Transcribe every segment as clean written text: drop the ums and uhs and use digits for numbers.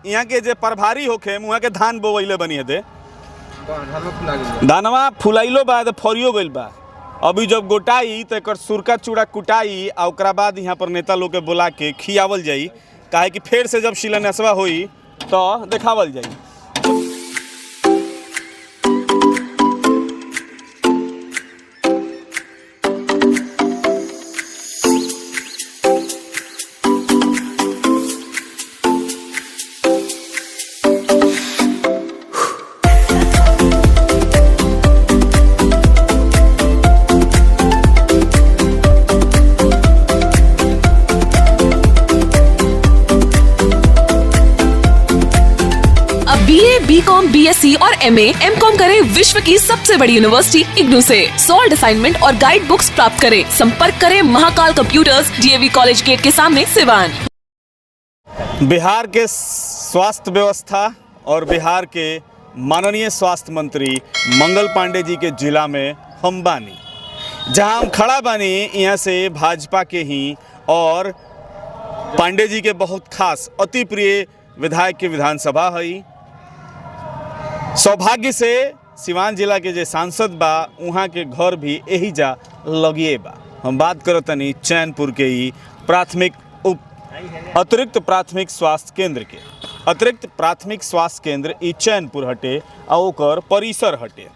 यहाँ के जे प्रभारी होखे वहाँ के धान बोवैले बनी दे धानवा फुलाइलो बा तो फरियो गइल बा। अभी जब गोटाई तो एक सुरका चूड़ा कुटाई आ ओकरा बाद यहाँ पर नेता लोग के बुला के खियावल जाई, काहे कि फिर से जब शिलान्यासवा होई तो देखावल जाई। बीकॉम, बीएससी और एमए, एमकॉम करें विश्व की सबसे बड़ी यूनिवर्सिटी इग्नू से। सॉल्ड असाइनमेंट और गाइड बुक्स प्राप्त करें। संपर्क करें Mahakal computers, DAV college gate के सामने, सिवान। बिहार के स्वास्थ्य व्यवस्था और बिहार के माननीय स्वास्थ्य मंत्री मंगल पांडे जी के जिला में हम बानी, जहां हम खड़ा बानी। यहाँ से भाजपा के ही और पांडे जी के बहुत खास अति प्रिय विधायक के विधानसभा है। सौभाग्य से सिवान जिला के जे सांसद बा वहाँ के घर भी यही जा लगिए बा। हम बात करत तनी चैनपुर के ही अतिरिक्त प्राथमिक स्वास्थ्य केंद्र के। अतिरिक्त प्राथमिक स्वास्थ्य केंद्र ई चैनपुर हटे आ ओकर परिसर हटे।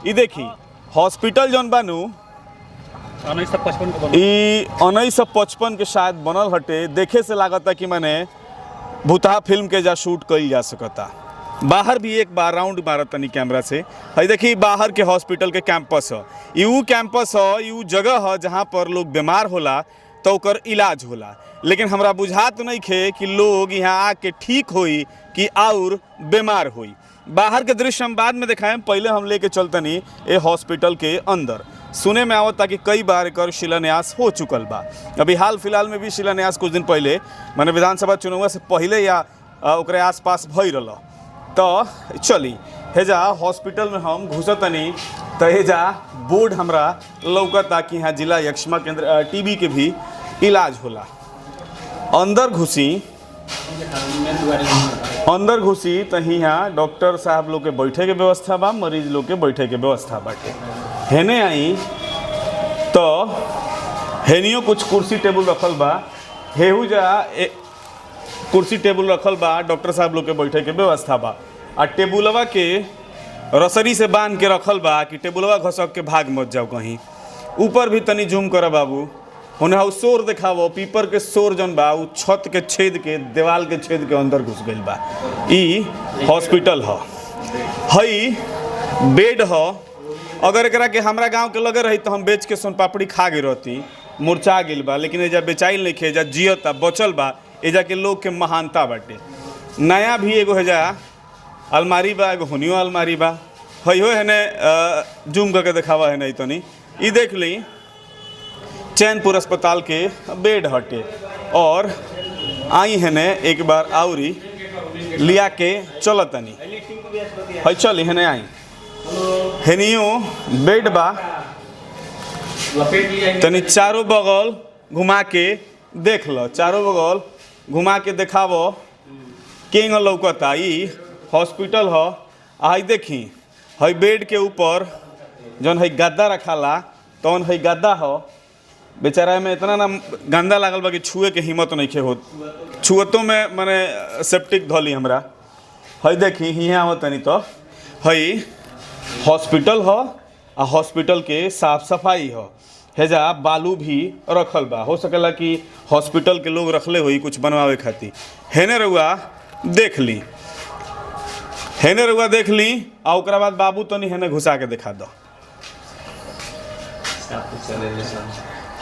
ई देखी हॉस्पिटल जौन बानू 1955 के शायद बनल हटे। देखे से लागता कि माने भूतहा फिल्म के जा शूट कइल जा सकता। बाहर भी एक बार राउंड मारत तनी कैमरा से। है देखी बाहर के हॉस्पिटल के कैंपस है। यू कैंपस है, यू जगह है जहाँ पर लोग बीमार होला तो ओकर इलाज होला। लेकिन हमरा बुझात नहीं खे कि लोग यहाँ आके ठीक होई कि और बीमार होई। बाहर के दृश्य हम बाद में दिखाएं, पहले हम लेके चलतनी ये हॉस्पिटल के अंदर। सुने में आवता कि कई बार एकर शिलान्यास हो चुकल बा। अभी हाल फिलहाल में भी शिलान्यास कुछ दिन पहले माने विधानसभा चुनाव से पहले या ओकरे आसपास भई रहा। तो चली हेजा हॉस्पिटल में हम घुसतनी तो हेजा बोर्ड हमरा लौकता कि यहाँ जिला यक्ष्मा केंद्र टीबी के भी इलाज होला। अंदर घुसी तो यहाँ डॉक्टर साहब लोग के बैठे के व्यवस्था बा, मरीज लोग के बैठे के व्यवस्था बाटे। हेने आई तो हेनियो कुछ कुर्सी टेबुल रखल बा। हेहू जा कुर्सी टेबुल रखल बा, डॉक्टर साहब लोग के बैठे के व्यवस्था बा। आ टेबुलवा के रसरी से बांध के रखल बा कि टेबुलवा घसक के भाग मत जाओ कहीं। ऊपर भी तनी जूम कर बाबू, होने हाउ शोर देखावो। पीपर के शोर जन बा उ छत के छेद के दीवाल के छेद के अंदर घुस गइल बा। ई हॉस्पिटल ह, हई बेड ह। अगर एकरा के हमरा गांव के लगे रही तो हम बेच के सोन पापड़ी खा गई रहती। मुरझा गइल बा, लेकिन एजा बेचाइल नहीं खे, एजा जियता बचल बा। एजा के लोग के महानता बाटे। नया भी एगो हेजा अलमारी बा, एगो होनियो अलमारी बा। हो हेने जूम करके देखावा है नहीं तो नहीं। ई देख ली चैनपुर अस्पताल के बेड हटे। और आई हेने एक बार आउरी लिया के चलतनी है। चली हेने आई, हेनियो बेड बा। तनी चारों बगल घुमा के देख लो, चारों बगल घुमा के देखावो केंग लौकता। ई हॉस्पिटल ह। आई देखी हई बेड के ऊपर जौन हई गद्दा रखाला तौन हई गद्दा ह। बेचारा में इतना ना गंदा लागल बा कि छुए के हिम्मत नहीं खे होत। छुअतो में माने सेप्टिक धोली हमरा। हई देखी हियाँ हो तनी तो हई हॉस्पिटल ह। आ हॉस्पिटल के साफ सफाई ह। हेजा बालू भी रखल बा। हो सकेला कि हॉस्पिटल के लोग रखले होई कुछ बनवावे खातिर। हेने रउआ देख ली, हेने रउआ देख ली। आ ओकरा बाद बाबू तनी हेने घुसा के दिखा दो।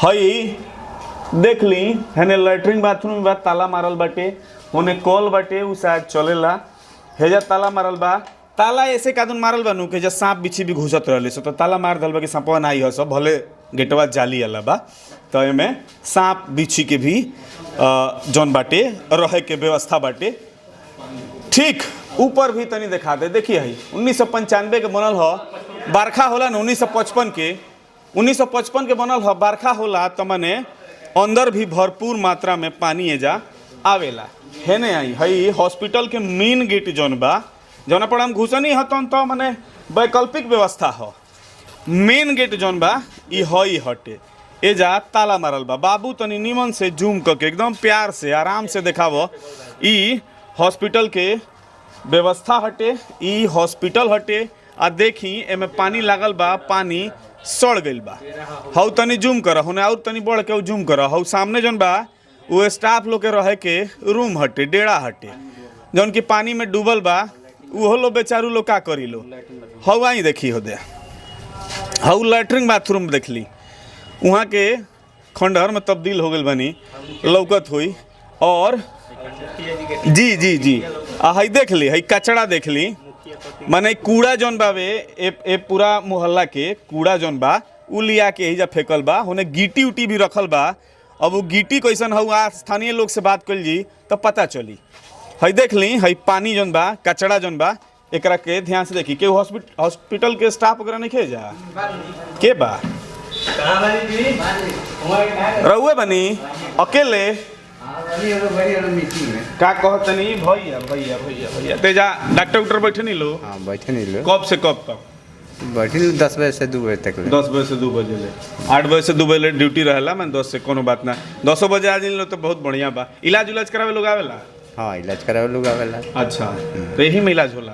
हई देख ली हेने लैट्रिन बाथरूम बा, ताला मारल बाटे। होने कॉल बाटे उ शायद चलेला। हेजा ताला मारल बा। ताला ऐसे कादून मारल बा नु कि जब सांप बिच्छी भी घुसत रहले सो तो ताला मार दल बा कि सांपवा ना आई हस। भले गेटवा जाली वाला बा तो एमे सांप बिच्छी के भी जौन बाटे रहे के व्यवस्था बाटे। ठीक ऊपर भी तनी दिखा दे। देखिए हई 1995 के बनल ह। बरखा होला न 1955 के बनल ह। बरखा होला तो माने अंदर भी भरपूर मात्रा में पानी एजा आवेला। हेने आई हई हॉस्पिटल के मेन गेट जौन बा जौना पर हम घुसनी हतन तो माने वैकल्पिक व्यवस्था हो। मेन गेट जौन बा ई हई हटे एजा ताला मारल बा। बाबू तनी निमन से जूम करके एकदम प्यार से आराम से देखावो। ई हॉस्पिटल के व्यवस्था हटे, ई हॉस्पिटल हटे। आ देखी एमे पानी लागल बा, पानी सड़ गइल बा। हौ तनी जूम कर, होने और तनी बढ़ के जूम कर। हौ सामने जौन बा वो स्टाफ लोग के रहे के रूम हटे, डेरा हटे, जौन की पानी में डूबल बा। उहो लोग बेचारू लोग का करी लो। हौ आई देखी हो दे, हौ लैट्रिन बाथरूम देखली, वहाँ के खंडहर में तब्दील हो गई बनी लौकत हुई। और जी जी जी हई देख ली, हई कचड़ा देख ली, माने कूड़ा जौन बावे ए पूरा मोहल्ला के कूड़ा जौन बा उ लिया के एहिजा फेंकल बा। होने गिट्टी उटी भी रखल बा। अब वो गिट्टी कैसन हुआ स्थानीय लोग से बात कर जी तो पता चली। हई देख ली, हई पानी जौन बा, कचड़ा जौन बा, एकरा के ध्यान से देखी। के हॉस्पिटल के स्टाफ वगैरह नहीं खे जा के बा रहुए बनी अकेले का कहतनी भैया भैया भैया भैया तेजा डॉक्टर उक्टर बैठे नहीं लो? हाँ बैठे नहीं लो। कब से कब तक? बैठे नहीं 10 बजे से 2 बजे तक ले। 10 बजे से 2 बजे ले, 8 बजे से 2 बजे ले ड्यूटी रहेला। मैं 10 से कोनो बात ना, 10 बजे आ जाइन लो तो बहुत बढ़िया बा। इलाज उलाज करावे लोग आवेला? हाँ इलाज करावे लोग आवेला। अच्छा तो यही में इलाज होला?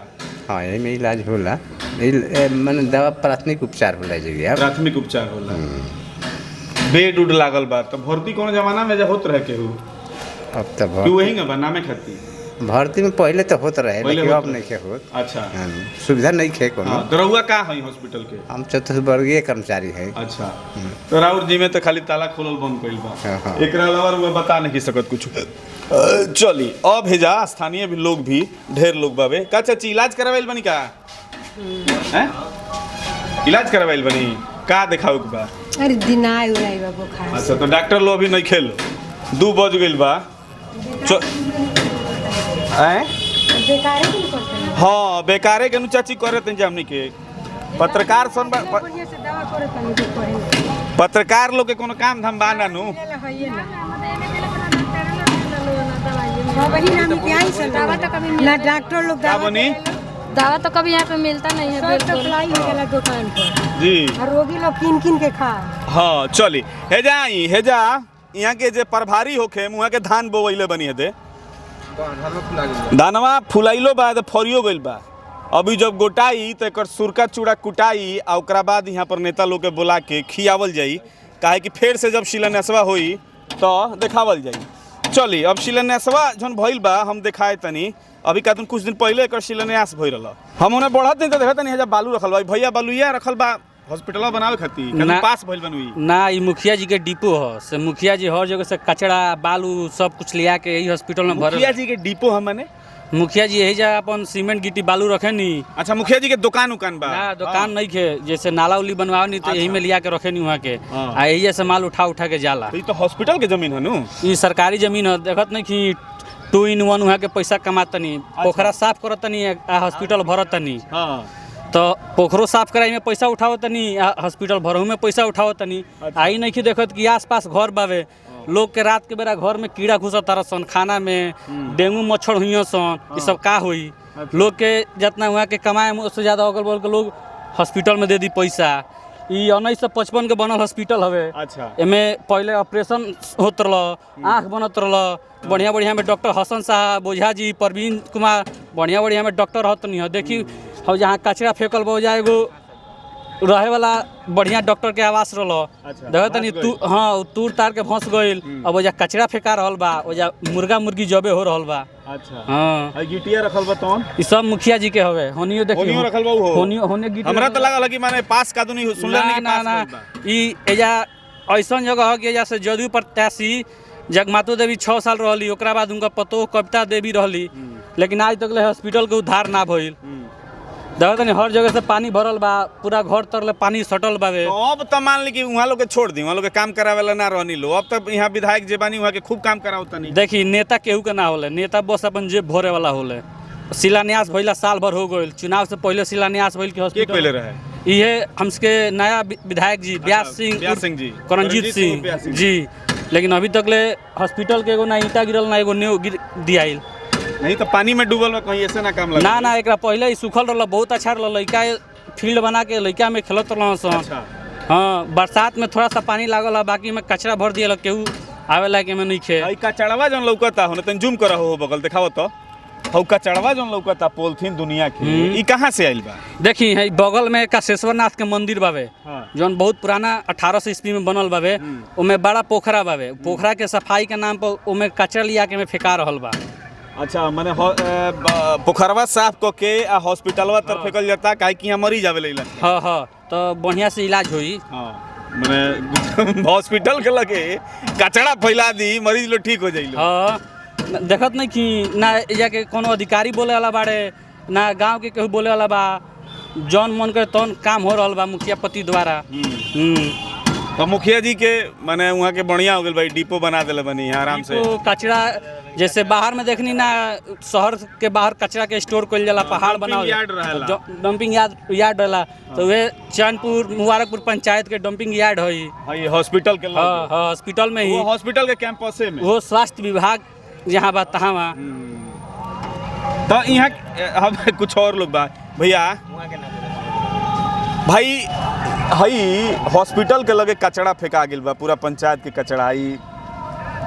हाँ यही में इलाज होला। माने दवा प्राथमिक उपचार होला जगह। प्राथमिक उपचार होला। बेड उड लागल बा तो भर्ती कोनो जमाना में जा होत रहे केहू? अब तब वही ना बा नामे खाती भर्ती में पहले तो होत रहे, लेकिन अब नहीं के होत। अच्छा सुविधा नहीं खे कोनो। तो रहुआ का है हॉस्पिटल के? हम चतुर्वर्गीय कर्मचारी है। अच्छा तो राउर जी में तो खाली ताला खोलल बंद कइल बा, एकरा अलावा रहुआ बता नहीं सकत कुछ। चली अब भेजा स्थानीय भी लोग भी ढेर लोग बाबे। का चाची इलाज करवाइल बनी का? हैं इलाज करवाइल बनी का देखाओ के बा? अरे दिनाय उलाई बा बुखार। अच्छा तो डॉक्टर लो अभी नहीं खेलो, 2 बज गइल बा। बेकारे के करते हैं। हाँ बेकारे के नु चाची करे तन हमनी के पत्रकार सन बढ़िया से दवा करे तनी के करे। पत्रकार लोग के कोनो काम धाम बा ना नु? हां वही नाम के आई से दवा तो कभी ना डॉक्टर लोग का बनी दवा तो कभी यहाँ पे मिलता नहीं है। सब सप्लाई हो गया दुकान पर जी। और रोगी लोग किन किन के खा। हाँ चली हेजा आई हेजा यहाँ के जे प्रभारी होखे मुहा के धान बोवैले बनी हेदे धानवा फुलाइलो बा तो फरियो गइल बा। अभी जब गोटाई तो एक सुरका चूड़ा कुटाई आ ओकरा बाद यहाँ पर नेता लोग के बुला के खियावल जाई, काहे कि फिर से जब शिलान्यासवा होई तो देखावल जाई। चली अब शिलान्यासवा जौन भइल बा हम देखाए तनी। अभी का कुछ दिन पहले एक शिलान्यास भइल रहा, हम उन्हें बढ़त दिन तो देखा तनी हेजा बालू रखल बा। भैया बालूया रखल बा हॉस्पिटल बनावे खातिर ना, पास भइल बनवी ना ई मुखिया जी के डिपो ह। से मुखिया जी हर जगह से कचड़ा बालू सब कुछ लिया के यही हॉस्पिटल में भरे। मुखिया जी के डिपो हम माने मुखिया जी यही जा अपन सीमेंट गिट्टी बालू रखे नी। अच्छा मुखिया जी के दुकान उकान बा? ना दुकान नहीं खे, जैसे नाला उली बनवाओ नी तो यही में लिया के रखे नी वहाँ के। हाँ। आ यही से माल उठा उठा के जाला। तो हॉस्पिटल के जमीन है नु? ई सरकारी जमीन है, देखत नहीं कि 2 in 1 वहाँ के पैसा कमातनी। पोखरा साफ करतनी आ हॉस्पिटल भरतनी। हाँ तो पोखरो साफ कराई में पैसा उठावतनी, हॉस्पिटल भरहू में पैसा उठावतनी। आई नहीं कि देखत कि आसपास घर बावे, लोग के रात के बेरा घर में कीड़ा घुसा तारा सन, खाना में डेंगू मच्छर हुई सन, ये सब का हुई। लोग के जितना हुआ के कमाए उससे ज़्यादा अगल बगल के लोग हॉस्पिटल में दे दी पैसा। ये 1955 के बनल हॉस्पिटल हवे। अच्छा एमे पहले ऑपरेशन होत रहा, आँख बनत रहा बढ़िया बढ़िया में। डॉक्टर हसन साहब, ओझा जी, परवीन कुमार बढ़िया बढ़िया में डॉक्टर रहत नहीं है। देखी और जहाँ कचरा फेंकल बा जाए एगो रहे वाला बढ़िया डॉक्टर के आवास रहा। अच्छा, देखो तनी तू हाँ तूर तार के फंस गइल। अब ओजा कचरा फेंका रहल बा, ओजा मुर्गा मुर्गी जबे हो रहल बा। अच्छा हाँ हई गिटिया रखल बा तौन? ई सब मुखिया जी के हवे। होनियो देखियो होनियो रखल बा हो? होने गिटी हमरा तो लागल कि माने पास का दुनी सुनले नहीं कि ना पास ना भइल बा। ई एजा ऐसन जगह है कि एजा से जदयू प्रत्याशी जगमातो देवी 6 साल रहली, ओकरा बाद उनका पतो कविता देवी रहली, लेकिन आज तक ले हॉस्पिटल के उद्धार ना भइल। देखो तनी हर जगह से पानी भरल बा, पूरा घर तर ले पानी सटल बावे। तो अब तो मान ली कि वहाँ लोग के छोड़ दी, वहाँ लोग के काम करावेला ना रहनी लो। अब तक यहाँ विधायक जे बानी वहाँ के खूब काम करावता नहीं। देखी नेता केहू के ना होले, नेता बस अपन जेब भरे वाला होले। शिलान्यास भइला साल भर हो गइल, चुनाव से पहले शिलान्यास भइल कि हॉस्पिटल पहले रहे ये हमसे नया विधायक जी ब्यास सिंह जी, करणजीत सिंह जी लेकिन अभी तक ले हॉस्पिटल के एगो ना ईटा गिरल ना एगो नींव दियाइल। नहीं तो पानी में डूबल बा कहीं ऐसे ना काम लगा। ना एकरा पहले ही सूखल रहल, बहुत अच्छा रहल, लइका फील्ड बना के लइका में खेलत रहल सन। अच्छा। हाँ, बरसात में थोड़ा सा पानी लागल, बाकी में कचरा भर दिया, केहू आवे लायक में नहीं खे। हई कचड़वा जौन लौकता हो तन जूम करा हो बगल दिखाओ तो हौ कचड़वा जौन लौकता पॉलिथीन दुनिया के ई कहाँ से आइल बा? देखी है बगल में काशेश्वर नाथ के मंदिर बावे, हाँ। जौन बहुत पुराना 1800 ईस्वी में बनल बावे। ओमे बड़ा पोखरा बावे, पोखरा के सफाई के नाम पर ओमे कचरा लिया के में फेंका रहल बा। अच्छा, माने पोखरवा साफ क के आ हॉस्पिटलवा तर फेकल जाता काहे कि यहाँ मरीज आवे लइला। हाँ, तो बढ़िया से इलाज होई। हाँ, माने हॉस्पिटल के लगे कचड़ा फैला दी, मरीज लोग ठीक हो जाइलो। हाँ, देखत नहीं कि ना जाके कोनो अधिकारी बोले वाला बाड़े, ना गांव के केहू बोले वाला बा, जौन मन करे तौन काम हो रहल बा मुखिया पति द्वारा। तो मुखिया जी के माने वहाँ के बढ़िया हो गए भाई, डिपो बना दिले बनी यहाँ आराम से। तो कचरा जैसे बाहर में देखनी ना, शहर के बाहर कचरा के स्टोर कइल जाला, पहाड़ बनावल डंपिंग यार्ड रहला। तो वे चैनपुर मुबारकपुर पंचायत के डंपिंग यार्ड है हॉस्पिटल के। हाँ, हॉस्पिटल में ही, हॉस्पिटल के कैंपस में वो स्वास्थ्य विभाग जहाँ बा तहाँ बा। तो यहाँ हम कुछ और लोग बा भैया भाई, हई हॉस्पिटल के लगे कचड़ा फेंका गेल बा, पूरा पंचायत के कचड़ा, ई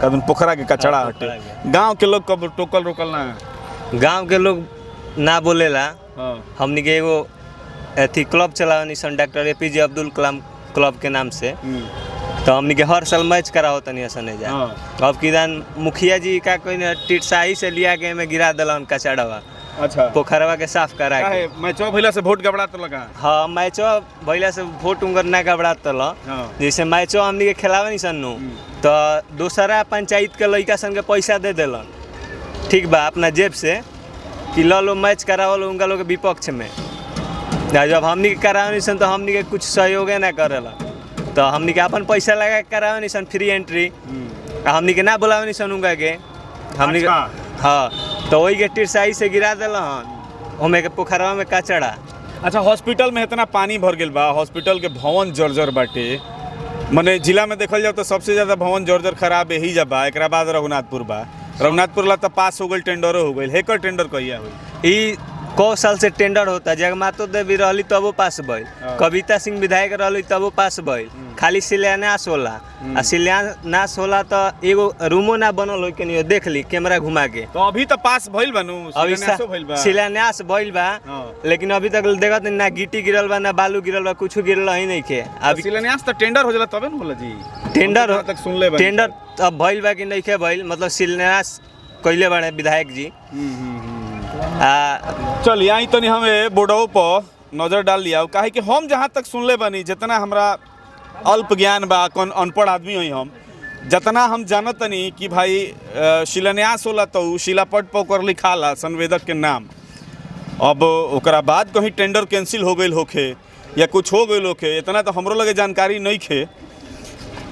कदम पोखरा के कचड़ा हटे। गांव के लोग कब टोकल रोकल ना? गांव के लोग ना बोलेला। हाँ। हमनी के एगो अथी क्लब चलावनी सन, doctor APJ Abdul Kalam club के नाम से। तो हमनी के हर साल मैच कराओ तनी ऐसा जा। अब किदान मुखिया जी का कोई टिटसाही से लिया के में गिरा दिलन कचड़वा। अच्छा, पोखरवा के साफ करा के। मैचो भइला से वोट गबड़ा तो लगा। हाँ, मैचो भइला से वोट उनकर ना गबड़ा तल। जैसे मैचो हमनी के खेलावे नहीं सन्नु, तो दूसरा पंचायत के लड़का सन के पैसा दे दिलन, ठीक बा, अपना जेब से कि लो मैच करावल उनका लोग के विपक्ष में। जब हमनी के करावे नहीं सन तो हमनी के कुछ सहयोग ना करेला, तो हमनी के अपन पैसा लगा के करावे नहीं सन फ्री एंट्री, हमनी के ना बुलावे नहीं सन उनका के हमनी के। हाँ, तो वही के टिरसाई से गिरा दिलन हमें के पोखरवा में कचड़ा। अच्छा, हॉस्पिटल में इतना पानी भर गेल बा, हॉस्पिटल के भवन जर्जर बाटे, मने जिला में देखल जाओ तो सबसे ज्यादा भवन जर्जर खराब यही जब बा, एक बाद रघुनाथपुर बा। रघुनाथपुर ला तो पास हो गई, टेंडरो हो गई। हेकर टेंडर कहिया हुई? ई कौ साल से टेंडर होता, जगमातो देवी रहली तबो पास भइल, कविता सिंह विधायक रहली तबो पास भइल, खाली शिलान्यास होला। आ शिलान्यास होला तो एगो रूमो ना बनल हो के देख ली कैमरा घुमा के। तो अभी तो पास भइल बनू, अभी शिलान्यास भइल बा, लेकिन अभी तक देखत ना गिट्टी गिरल बा ना बालू गिरल बा, कुछ गिरल ही नहीं के। अभी शिलान्यास तो टेंडर हो जाला तबे न होला जी। टेंडर तक सुन ले, टेंडर अब भइल बा कि नहीं के भइल, मतलब शिलान्यास कइले बाड़े विधायक जी। चल यहाँ तनी हमें बोर्डों पर नजर डाल लिया, काहे कि हम जहाँ तक सुनले बनी, जितना हमरा अल्प ज्ञान बा, कौन अनपढ़ आदमी हुई हम, जितना हम जानत नहीं कि भाई शिलान्यास होला तो शिलापट पर ओकर लिखाला संवेदक के नाम। अब ओकरा बाद कहीं टेंडर कैंसिल हो गई होखे या कुछ हो गई होखे, इतना तो हमरो लगे जानकारी नहीं खे।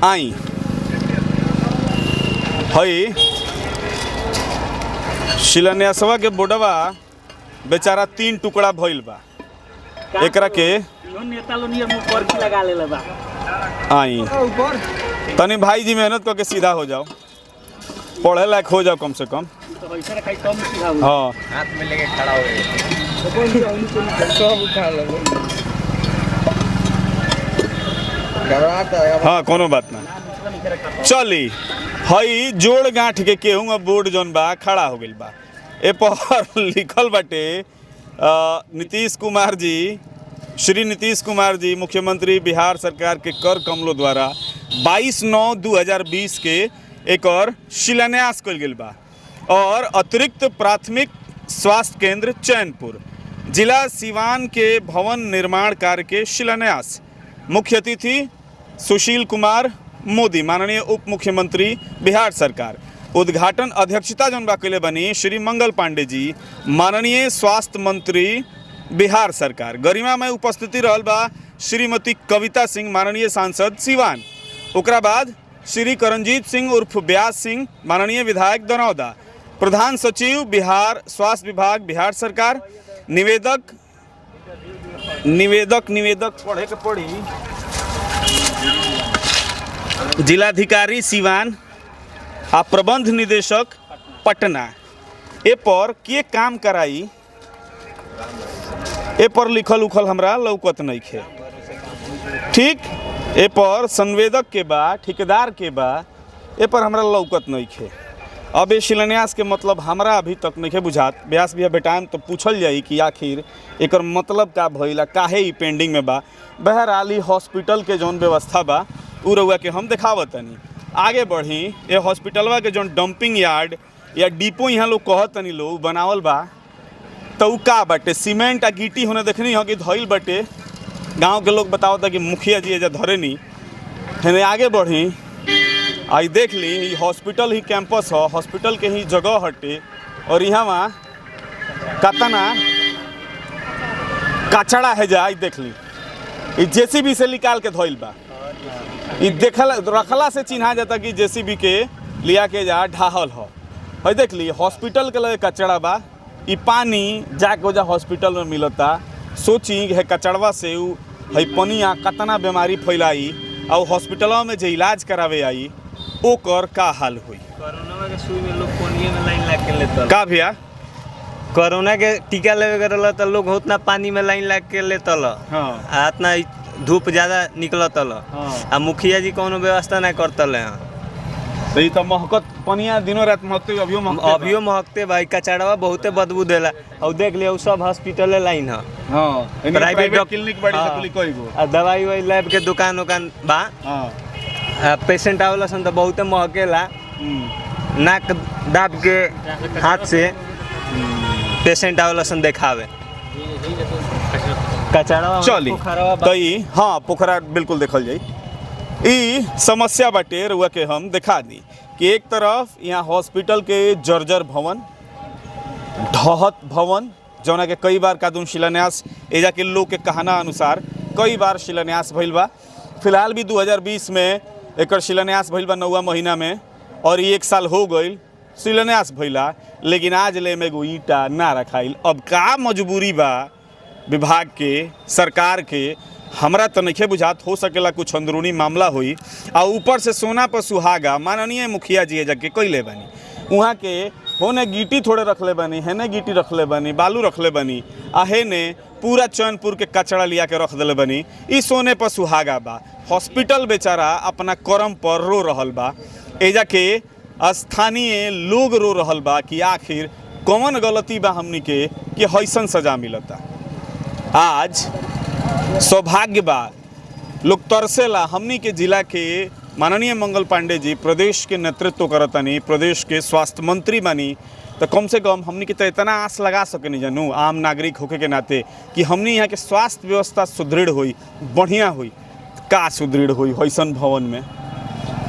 आई हई शिलान्यासवा के बोर्डवा बेचारा 3 टुकड़ा भइल बा, एकरा के आई तनी भाई जी मेहनत करके सीधा हो जाओ, पढ़े लायक हो जाओ कम से कम। हाँ, हाथ में लेके खड़ा हो गए। हाँ, कोनो बात ना। चली हई जोड़ गांठ के केहूँ बोर्ड जौन बा खड़ा हो गइल बा, ए पर लिखल बाटे नीतीश कुमार जी, श्री नीतीश कुमार जी मुख्यमंत्री बिहार सरकार के कर कमलों द्वारा 22/9/2020 के एक और शिलान्यास कइल गेल बा। और अतिरिक्त प्राथमिक स्वास्थ्य केंद्र चैनपुर जिला सिवान के भवन निर्माण कार्य के शिलान्यास, मुख्य अतिथि सुशील कुमार मोदी माननीय उप मुख्यमंत्री बिहार सरकार। उद्घाटन अध्यक्षता जौन बा कइले बनी श्री मंगल पांडे जी माननीय स्वास्थ्य मंत्री बिहार सरकार। गरिमा में उपस्थिति रहल बा श्रीमती कविता सिंह माननीय सांसद सिवान। ओकरा बाद श्री करणजीत सिंह उर्फ ब्यास सिंह माननीय विधायक दनौदा। प्रधान सचिव बिहार स्वास्थ्य विभाग बिहार सरकार। निवेदक पढ़े के पड़ी जिलाधिकारी सिवान आ प्रबंध निदेशक पटना ए पर के काम कराई ए पर लिखल उखल हमरा लौकत नहीं खे। ठीक ए पर संवेदक के बा, ठेकेदार के बा, ए पर हमरा लौकत नहीं खे। अब ये शिलान्यास के मतलब हमरा अभी तक नहीं बुझात। व्यास भैया बेटाएम तो पूछल जाई कि आखिर एकर मतलब का भइला, काहे ई पेंडिंग में बा। बहरहाल ई हॉस्पिटल के जौन व्यवस्था बा उ रउआ के हम देखावतनी। आगे बढ़ी, ये हॉस्पिटलवा के जौन डंपिंग यार्ड या डिपो यहाँ लोग कहतनी लोग बनावल बा तो उ का बाटे, सीमेंट आ गिट्टी होने देखनी हो कि धइल बाटे। गांव के लोग बतावता कि मुखिया जी एजा धरे नहीं है। आगे बढ़ी, आई देख ली ई हॉस्पिटल ही कैंपस हो, हॉस्पिटल के ही जगह हटे और यहाँ कतना कचड़ा है जा। देख ली ई जेसीबी से निकाल के धइल बा। ई देखल रखला से चिन्हा जाता कि जेसीबी के लिया के जा ढाहल हो। है देख ली हॉस्पिटल के लगे कचड़ा बा। ई पानी जाके वजह हॉस्पिटल में मिलता। सोची है कचड़वा से उ है पनिया कतना बीमारी फैलाई और हॉस्पिटलों में जो इलाज करावे आई ओकर का हाल हुई। कोरोना के सुई में लोग कोनिए में लाइन लग के लेता का भैया, कोरोना के टीका लेवे के रहल त लोग उतना पानी में लाइन लग के लेता हाँ आ इतना धूप ज़्यादा निकलता हाँ। आ मुखिया जी कोनो व्यवस्था नहीं करतल हैं। तो ई तो महकत पनिया दिनों रात महकते अभियो महकते भाई, कचड़वा बहुते बदबू देला। और देख लिया उ सब हॉस्पिटल लाइन है, हाँ प्राइवेट क्लिनिक बड़ी सकली कोई गो आ दवाई वही लैब के दुकान उकान बा। हाँ पेशेंट आवेला सन तो बहुते महकेला, नाक दाब के हाथ से पेशेंट आवेला सन देखावे। कचड़वा चली तो ई हाँ पोखरा बिल्कुल देखल जाई। ई समस्या बाटे रुआ के हम दिखा दी कि एक तरफ यहाँ हॉस्पिटल के जर्जर भवन, ढहत भवन, जौना के कई बार कादून शिलान्यास एजा के लोग के कहना अनुसार कई बार शिलान्यास भइल बा। फिलहाल भी 2020 में एकर शिलान्यास भइल बा 9वां महीना में और ये 1 साल हो गई शिलान्यास भइला, लेकिन आज ले में एगो ईंटा ना रखाइल। अब का मजबूरी बा विभाग के, सरकार के, हमरा तो नहीं बुझात। हो सकेला कुछ अंदरूनी मामला हुई आ ऊपर से सोना पर सुहागा माननीय मुखिया जी जाके कैले बनी। वहाँ के होने गिट्टी थोड़े रखले बनी, हेने गिट्टी रखले बनी, बालू रखले बनी, आ हेने पूरा चैनपुर के कचड़ा लिया के रख दिले बनी। ई सोने पर सुहागा बा। हॉस्पिटल बेचारा अपना कर्म पर रो रहल बा। एजा के स्थानीय लोग रो रहल बा कि आखिर कौन गलती बा हमनी के कि हैसन सजा मिलता। आज सौभाग्य बा, लोग तरसेला। हमनी के जिला के माननीय मंगल पांडे जी प्रदेश के नेतृत्व करतनी, प्रदेश के स्वास्थ्य मंत्री बनी, तो कम से कम हमनी के तो इतना आस लगा सकेनी जानू आम नागरिक होके के नाते कि हमनी यहाँ के स्वास्थ्य व्यवस्था सुदृढ़ हुई, बढ़िया हुई। का सुदृढ़ हुई हैसन भवन में,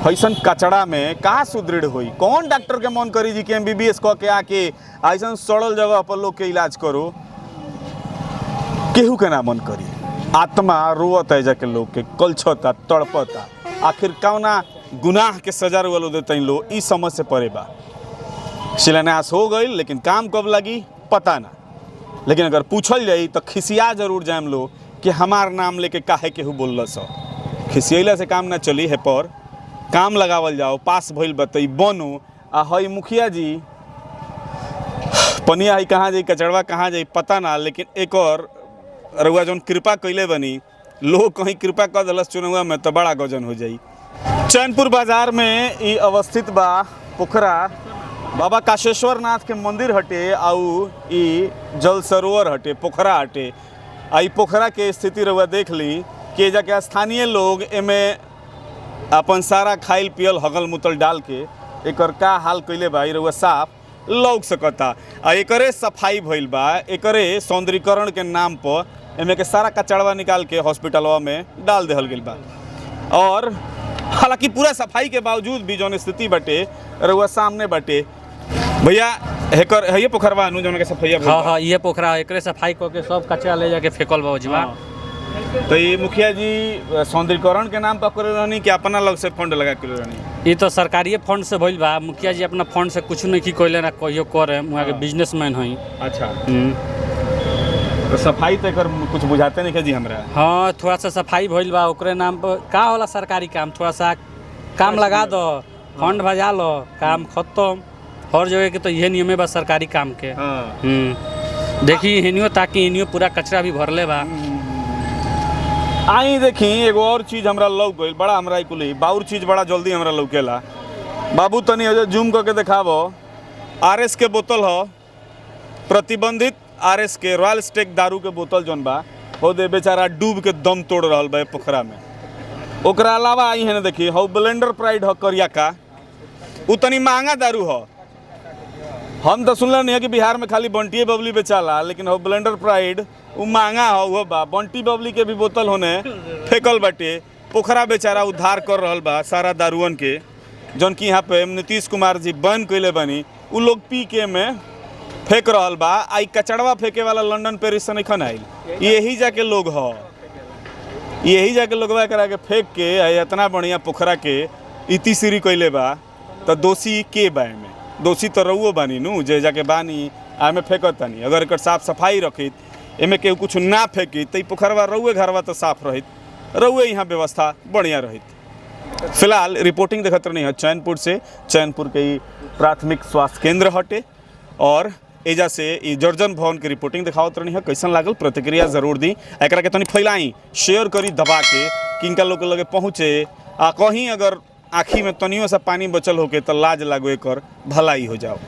हैसन कचड़ा में का सुदृढ़ हुई? कौन डॉक्टर के मन करी जी कि MBBS कह के आके ऐसा सड़ल जगह पर लोग के इलाज करो? केहू के ना मन करी। आत्मा रोवत है जाके लोग के, कलछता, तड़पता। आखिर कौना गुनाह के सजा वालों देते हैं लोग, ई समझ से परे बा। शिलान्यास हो गई लेकिन काम कब लगी पता ना। लेकिन अगर पूछल जाई तो खिसिया जरूर जाए लोग कि हमार नाम लेके काहे केहू बोलल सो। खिसियला से काम ना चली है, पर काम लगावल जाओ। पास भइल बतई बनो। आ हई मुखिया जी पनिया ही कहाँ जाई, कचड़वा कहाँ जाई पता ना। लेकिन एक और रउआ जौन कृपा कैले बनी, लोग कहीं कृपा कर दलस चुनाव में तो बड़ा गजन हो जाई। चैनपुर बाजार में ई अवस्थित बा पोखरा बाबा काशेश्वर नाथ के मंदिर हटे आउ ई जल सरोवर हटे, पोखरा हटे। आई पोखरा के स्थिति रउआ देख ली कि जाके स्थानीय लोग एमे अपन सारा खाइल पियल हगल मुतल डाल के एकर का हाल कैले बा रउआ साफ लौक सकता। आ एकरे सफाई भइल बा, एकरे सौंदर्यीकरण के नाम पर एमे के सारा कचड़वा निकाल के हॉस्पिटलवा में डाल देहल गेल बा। और हालांकि पूरा सफाई के बावजूद भी जौन स्थिति बाटे रउआ सामने बाटे। भैया हेकर है ये पोखरवा अनु जौन के सफाई हाँ हाँ ये पोखरा एकरे सफाई करके सब कचरा ले जाके फेंकल बा जीवा। तो ये मुखिया जी सौंदर्यीकरण के नाम पर करे रहनी कि अपना लग से फंड लगा के रहनी? ये तो सरकारी फंड से भइल बा। मुखिया जी अपना फंड से कुछ नहीं की कोइले ना कहियो करे। वहाँ के बिजनेसमैन हई। अच्छा तो सफाई तो कर कुछ बुझाते नहीं जी हमरा। हाँ थोड़ा सा सफाई भइल बा ओकरे नाम पर का होला सरकारी काम थोड़ा सा काम लगा दो, फंड भजा लो, काम खत्म। हर जगह के तो यह नियम है बा सरकारी काम के। देखी हेनियो ताकि हेनियो पूरा कचरा भी भरले बा। आई देखी एगो और चीज हमरा लौक गइल, बड़ा हमरा कुली बाउर चीज बड़ा जल्दी हमरा लौकेला। बाबू तनी अजय जूम करके देखाबो। आरएस के बोतल हो, प्रतिबंधित आरएस के रॉयल स्टेक दारू के बोतल जौन बा हो दे बेचारा डूब के दम तोड़ रहल बा पोखरा में। ओकरा अलावा आई है ना देखी हो ब्लेंडर प्राइड हो करिया का, उ तनी महंगा दारू हो। हम तो सुनल नहीं है कि बिहार में खाली बंटिए बबली बेचाला, लेकिन हो ब्लेंडर प्राइड उ महंगा हो बा। बंटी बबली के भी बोतल होने फेंकल बाटे, पोखरा बेचारा उद्धार कर रहल बा सारा दारुअन के, जौन कि यहाँ पे नीतीश कुमार जी बैन कैले बनी। उ लोग पी के में फेंक रहल बा। आई कचड़वा फेंके वाला लंदन पेरिस से नहीं आइल, यही जाके लोग हो, यही जाके लोगवा करा के फेंक के इतना बढ़िया पोखरा के इति सीरी कैले बा। तो दोषी के बा में? दोषी तो रउओ बानी नु जे जाके बानी आमे फेंकत तानी। अगर एकर साफ सफाई रखित, एमे केहू कुछ ना फेंकी तो पोखरवा रउए घरवा तो साफ रहित, रउए यहाँ व्यवस्था बढ़िया रहित। फिलहाल रिपोर्टिंग देखत रही है चैनपुर से। चैनपुर के प्राथमिक स्वास्थ्य केंद्र हटे और एजा से ई जर्जन भवन के रिपोर्टिंग दिखावत रही है। कैसन लागल प्रतिक्रिया जरूर दी, एकरा के तनी फैलाई शेयर करी दबा के, किनका लोग लगे पहुँचे। आ कहीं अगर आँखी में तनियो सा पानी बचल होके तो लाज लागो एकर भलाई हो जाओ।